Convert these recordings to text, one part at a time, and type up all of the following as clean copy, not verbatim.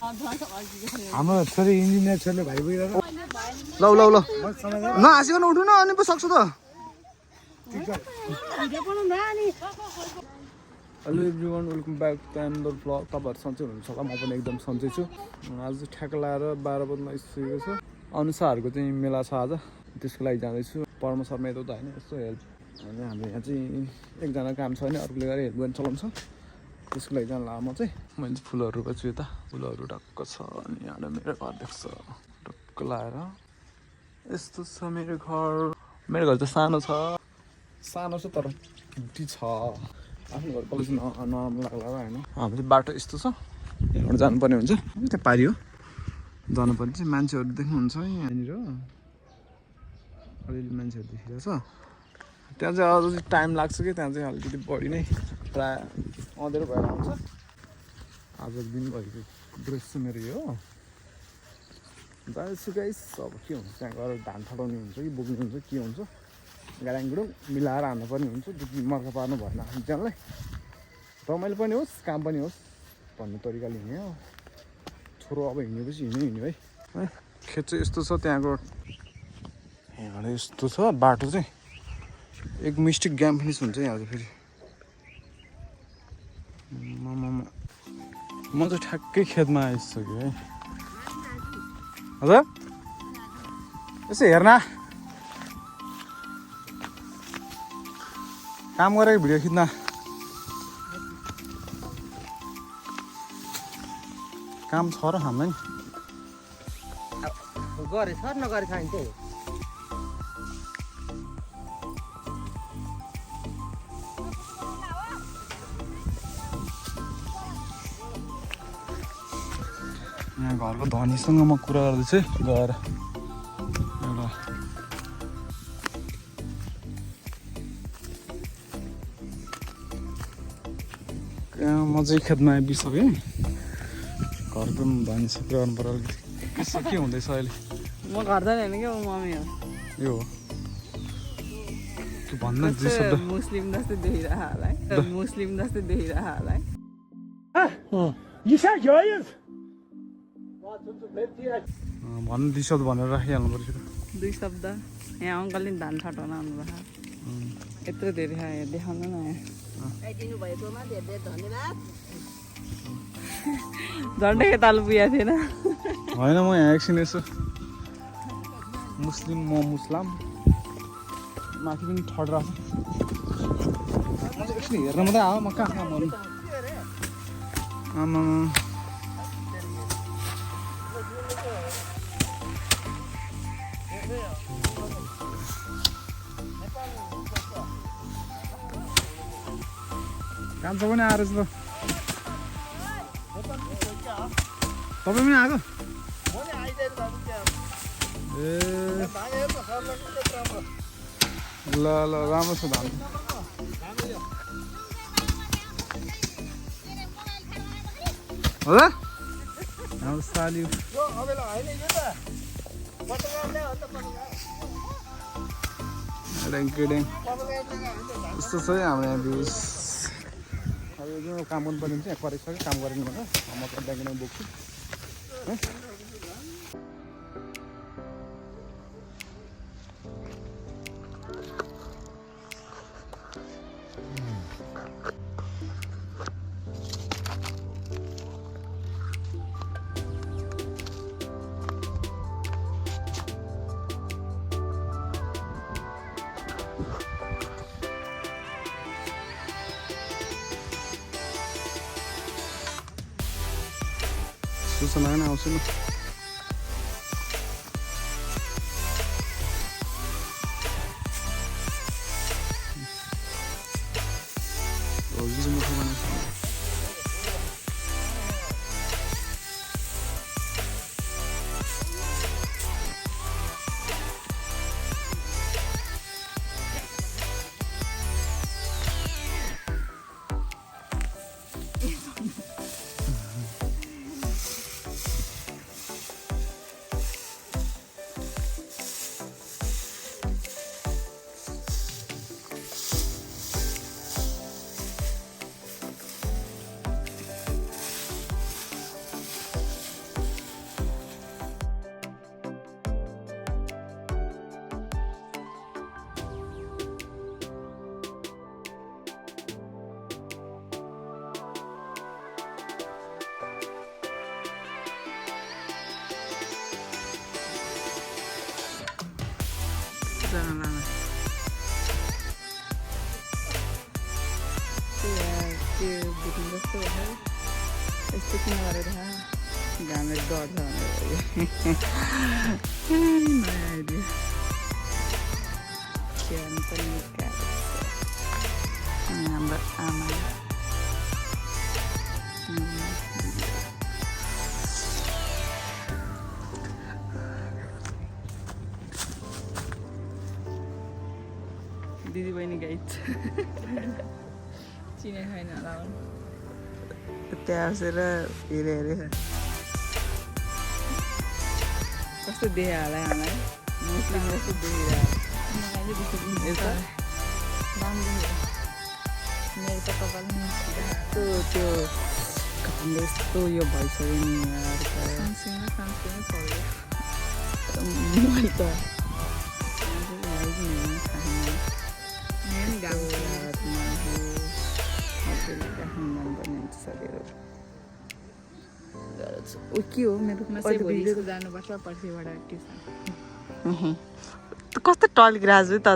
हाम्रो छोरी इन्जिनियर छोरीले भाइ बुझेर ल ल ल नहाँसिकन उठ्नु न अनि पो सक्छ त hello everyone welcome back to एन्डर ब्लग तपाईँहरू सन्चै हुनुहुन्छ होला म पनि एकदम सन्चै छु आज ठ्याक लाएर 12 बज्न आइसकेको छ अनुसारहरूको चाहिँ मेला छ आज त्यसको लागि जाँदैछु पढ्न सर्ने यता होइन यस्तो हेल्प अनि हाम्रो यहाँ चाहिँ एकजना काम छ भने अर्कोले गरेर हेल्प गर्न चलाउँछ त्यसको लागि जान लाग्यो म चाहिँ मैले फुलहरू रोपेको छु यता फुलहरू टक्क छ अनि यहाँ मेरो घर देख्छ टक्क लाएर यस्तो छ मेरो घर चाहिँ सानो छ तर ढुटी छ आफ्नो घर कलेज नराम्रो लाग्ला होइन हाम्रो चाहिँ बाटो यस्तो छ यहाँबाट जानुपर्ने हुन्छ त्यहाँ पारि हो जानुपर्ने चाहिँ मान्छेहरू देख्नुहुन्छ है यहाँनिर अलिअलि मान्छेहरू देखिरहेको छ त्यहाँ चाहिँ अझ टाइम लाग्छ कि त्यहाँ चाहिँ अलिकति बढी नै प्रायः अँधेरो भएर आउँछ आज दिनभरिको दृश्य मेरो यो हो जाँदैछु गाइस अब के हुन्छ त्यहाँ गएर धान फटाउने हुन्छ कि बोक्नु हुन्छ के हुन्छ गाडाङगुडुङ मिलाएर हान्नुपर्ने हुन्छ दुई मर्का पार्नु भएन एकजनालाई रमाइलो पनि होस् काम पनि होस् भन्ने तरिकाले हिँड्यो छोरो अब हिँडेपछि हिँड्यो है खेत चाहिँ यस्तो छ त्यहाँको यहाँबाट यस्तो छ बाटो चाहिँ एक मिस्टेक ग्याम फिनिस हुन्छ यहाँ चाहिँ फेरि म चाहिँ ठ्याक्कै खेतमा आइसक्यो है हजुर यसो हेर्न काम गरेको भिडियो खिच्न काम छ र हामीलाई गरे सर नगरे छैन त्यही यहाँ घरको धनीसँग म कुरा गर्दैछु गएर म चाहिँ खेतमा आइपुगिसकेँ घरको धनीसँग कुरा गर्नु पर्यो अलिकति कसो के हुँदैछ अहिले म घर जाने होइन क्या मम्मी हो यो त्यो भन्न मुस्लिम जस्तै देखिरहेको होला है मुस्लिम जस्तै देखिरहेको होला है भन्नु 2 शब्द भनेर राखिहाल्नु पर्छ 2 शब्द यहाँ अङ्कलले धान छटाउन आउनुभएको यत्रो धेरै देखाउनु न झन्डै खेतालो पुगेको थिएन होइन म यहाँ एकछिन यसो मुस्लिम म मुस्लाम माथि पनि ठडिरहेको छ एकछिन हेर्न मात्रै आयो म कहाँ मर्नु आमा कान्छ पनि आएर त तपाईँ पनि आएको ए ल राम्रो छ धान हजुर सालियो यस्तो छ है हाम्रो यहाँ भ्युज अब यो काम गर्नुपर्ने हुन्छ यहाँ करेक्ट काम गरेन भने म त ब्याङ्कमा बोक्छु है सूचना नै आउँछु ल के बुझ्नु जस्तो भयो यस्तो किन गरेर घामले डढ्छ नयाँ आइदियो क्यान पनि हाम्रो आमा दिदी बहिनी गाइड चिने छैन होला त्यहाँ बसेर हेरे कस्तो देख्यो होला हामीलाई मुस्लिम जस्तो देखिरहेको मेरो त कपाल त्यो कपालले यस्तो यो भइसक्यो नि मैले त के हो मेरो जानुपर्छ पर्सिबाट कस्तो टल्किरहेको छु त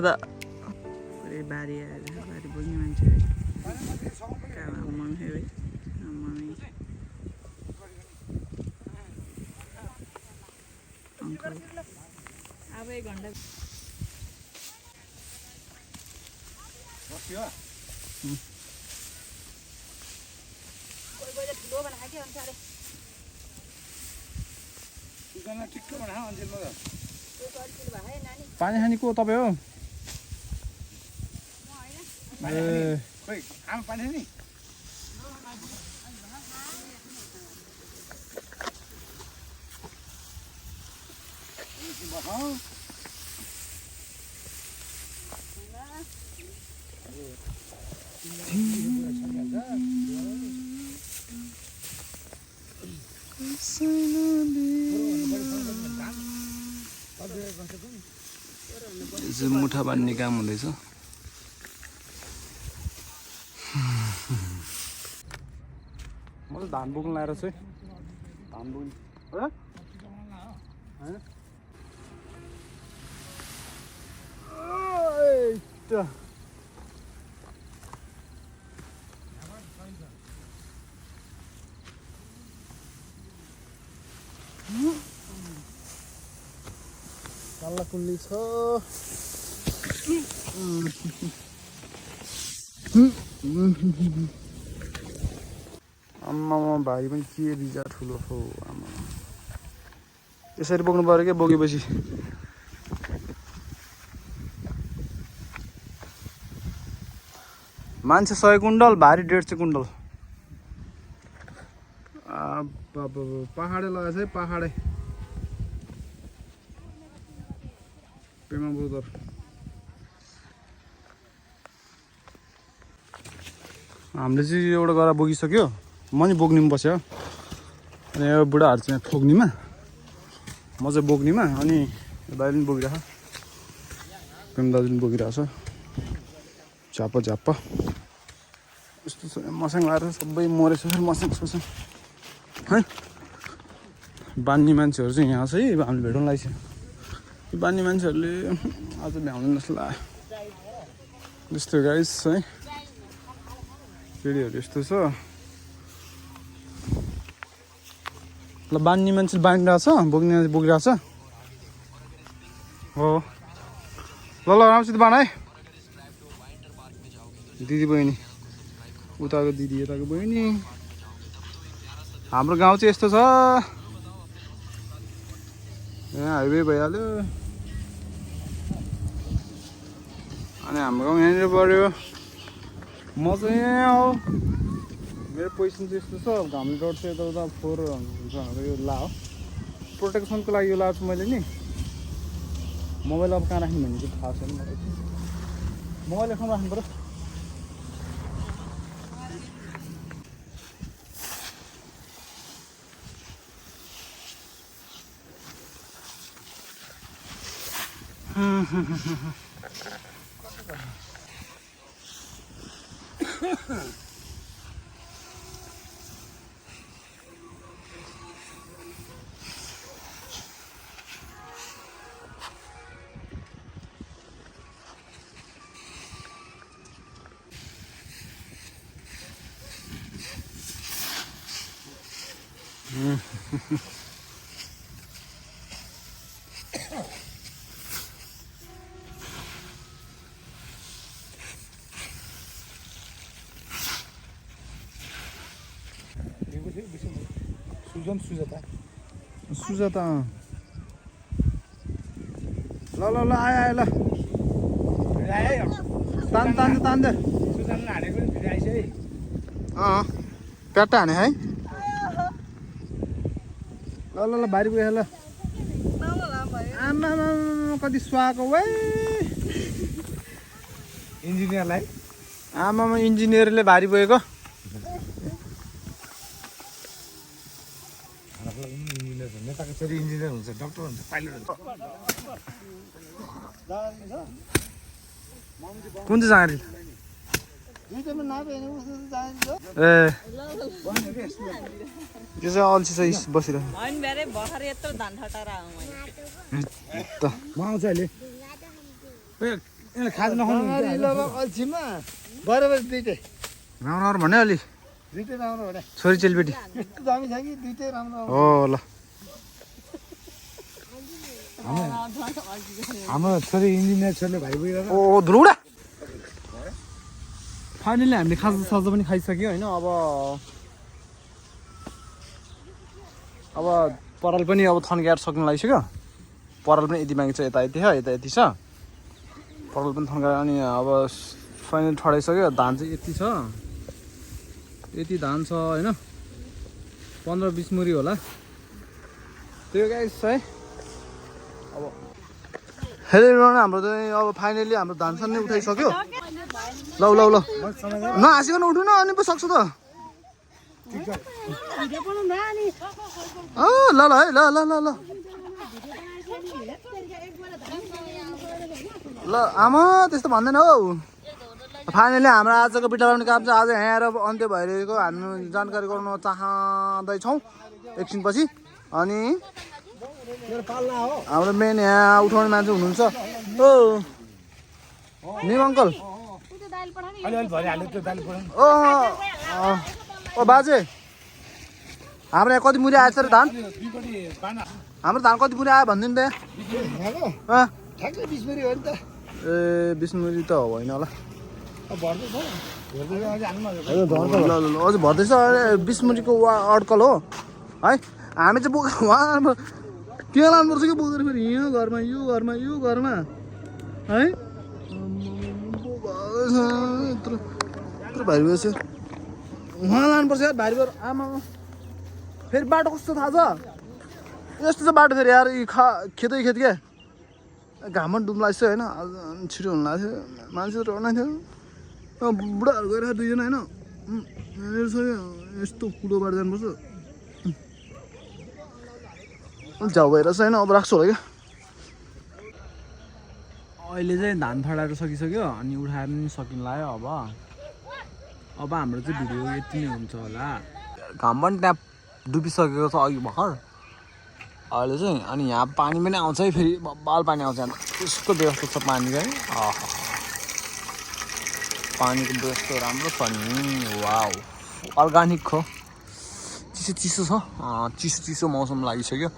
बारी आएर बारी बोक्ने मान्छे है अङ्कल अब 1 घन्टा पानी खाने को तपाईँ हो आमा पानी नि मुठा बान्ने काम हुँदैछ म त धान बोक्न लाएर चाहिँ धान बोक्नु कल्ला कुल्ली छ आम्मामा भाइ पनि के बिजा ठुलो हो आमा यसरी बोक्नु पर्यो क्या बोकेपछि मान्छे 100 कुन्टल भारी 150 कुन्टल पहाडे लगाएछ है पहाडे पेमा बोदर हामीले चाहिँ एउटा गरेर बोकिसक्यो म नि बोक्नु पनि बस्यो अनि यो बुढाहरू चाहिँ ठोक्नेमा म चाहिँ बोक्नेमा अनि दाइले पनि बोकिरहेको पेम दाजु पनि बोकिरहेको छ झाप्पा यस्तो मसँग लाएर सबै मरेछ मसँग सोसँग है बान्ने मान्छेहरू चाहिँ यहाँ छ है हामीले भेटौँ लागेको छ बान्ने मान्छेहरूले आज भ्याउँदैन जस्तो लाग्यो त्यस्तो गाइस है केडीहरू यस्तो छ ल बान्ने मान्छे बानिरहेको छ बोक्ने मान्छे बोकिरहेको छ हो ल राम्रोसित बान है दिदी बहिनी उताको दिदी यताको बहिनी हाम्रो गाउँ चाहिँ यस्तो छ यहाँ हाइवे भइहाल्यो अनि हाम्रो गाउँ यहाँनिर पऱ्यो म चाहिँ यहाँ हो मेरो पोजिसन चाहिँ यस्तो छ घामले रोड चाहिँ यता 4 हुन्छ भनेर यो ला हो प्रोटेक्सनको लागि यो लाएको छु मैले नि मोबाइल अब कहाँ राख्ने भन्ने चाहिँ थाहा छैन मलाई मोबाइल एखमा राख्नु पऱ्यो सुजन सुजाता सुजाता ल ल ल आयो आयो ल तान्द सुजन हानेको नि भिडियो आइस है प्याट्टा हाने है ल ल ल बारी गयो ल आमा कति सुहाएको वे इन्जिनियरलाई आमामा इन्जिनियरले भारी बोकेको इन्जिनियर नेताको छोरी इन्जिनियर हुन्छ डक्टर हुन्छ पाइलट हुन्छ कुन चाहिँ जाँगरी ए यो चाहिँ अल्छी चाहिँ बसिरहेको होइन बेरे भर्खर यत्रो धान ठटाएर आउँ मैले त म आउँछ अहिले यसले खाजा नखाउनु अल्छीमा बराबर दुइटै राम्रो भन्यो अलि दुइटै राम्रो हो छोरी चेलीबेटी यस्तो दामी छ कि दुइटै राम्रो हो ल हाम्रो छोरी इन्जिनियर छोरीले भाइ बहिनी ओ धुरुडा फाइनली हामीले खाजा साजा पनि खाइसक्यो होइन अब पराल पनि अब थन्काएर सक्नु लागिसक्यो पराल पनि यति बाँकी छ यता यति छ यता यति छ पराल पनि थन्काएर अनि अब फाइनली ठडाइसक्यो धान चाहिँ यति छ यति धान छ होइन 15-20 मुरी होला त्यो गाइस है अब हेरेर हाम्रो चाहिँ अब फाइनली हाम्रो धान सान नै उठाइसक्यो ल ल ल नहाँसिकन उठ्नु न अनि पो सक्छु त ल ल है ल ल ल ल ल आमा त्यस्तो भन्दैन हौ फाइनली हाम्रो आजको पिठा लगाउने काम चाहिँ आज यहाँ आएर अन्त्य भइरहेको हामी जानकारी गराउन चाहँदैछौँ एकछिनपछि अनि हाम्रो मेन यहाँ उठाउने मान्छे हुनुहुन्छ ओ निम अङ्कल अलिअलि भरिहाल्यो त्यो दाल पठाउनु ओ बाजे हाम्रो यहाँ कति मुरी आएछ र धान हाम्रो धान कति मुरी आयो भनिदिनु त यहाँ ठ्याक्कै 20 मुरी हो नि त ए 20 मुरी त होइन होला भर्दैछ अझ भर्दैछ 20 मुरीको अड्कल हो है हामी चाहिँ बोकेर उहाँ त्यो लानुपर्छ कि बोकेर फेरि यो घरमा यो घरमा है यत्रो भारी भएछ उहाँ लानुपर्छ यार भारी भएर आमा फेरि बाटो कस्तो थाहा छ यस्तो छ बाटो फेरि यार खेतै खेत क्या घाममा डुब्ला जस्तो होइन छिटो हुनु लाग्थ्यो मान्छे त रहना थियो बुढाहरू गएर दुईजना होइन यस्तो कुलो बाटो जानुपर्छ झ्याउ भइरहेछ होइन अब राख्छु होला क्या अहिले चाहिँ धान फडाएर सकिसक्यो अनि उठाएर पनि सकिनु लाग्यो अब हाम्रो चाहिँ भिडियो यति नै हुन्छ होला घाम पनि त्यहाँ डुबिसकेको छ अघि भर्खर अहिले चाहिँ अनि यहाँ पानी पनि आउँछ है फेरि बब्बाल पानी आउँछ यहाँ त्यसको व्यवस्था छ पानीको है पानीको व्यवस्था राम्रो छ नि वाउ अर्ग्यानिक हो चिसो छ चिसो मौसम लागिसक्यो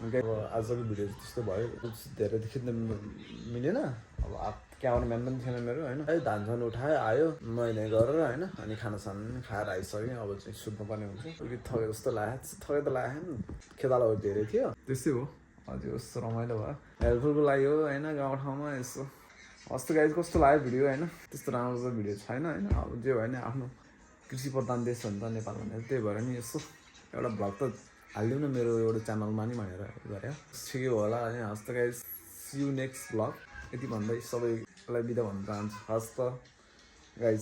आजको भिडियो त्यस्तो भयो धेरै खिच्न मिलेन अब क्यामराम्यान पनि थिएन मेरो होइन है धान सान उठायो आयो मैले गरेर होइन अनि खानासान खाएर आइसक्यो अब चाहिँ सुत्नुपर्ने हुन्छ अलिक थके जस्तो लाग्यो थके त लाग्यो खेतालाहरू धेरै थियो त्यस्तै हो हजुर कस्तो रमाइलो भयो हेल्पफुलको लागि हो होइन गाउँठाउँमा यसो कस्तो गाइज कस्तो लाग्यो भिडियो होइन त्यस्तो राम्रो चाहिँ भिडियो छैन होइन अब जे भयो नि आफ्नो कृषि प्रधान देश हो नि त नेपाल भनेर त्यही भएर नि यसो एउटा भ्लग त हालिदिउँ न मेरो एउटा च्यानलमा नि भनेर गरे ठिकै होला होइन हस्त guys see you next vlog यति भन्दै सबैलाई बिदा भन्न चाहन्छु हस्त गाइज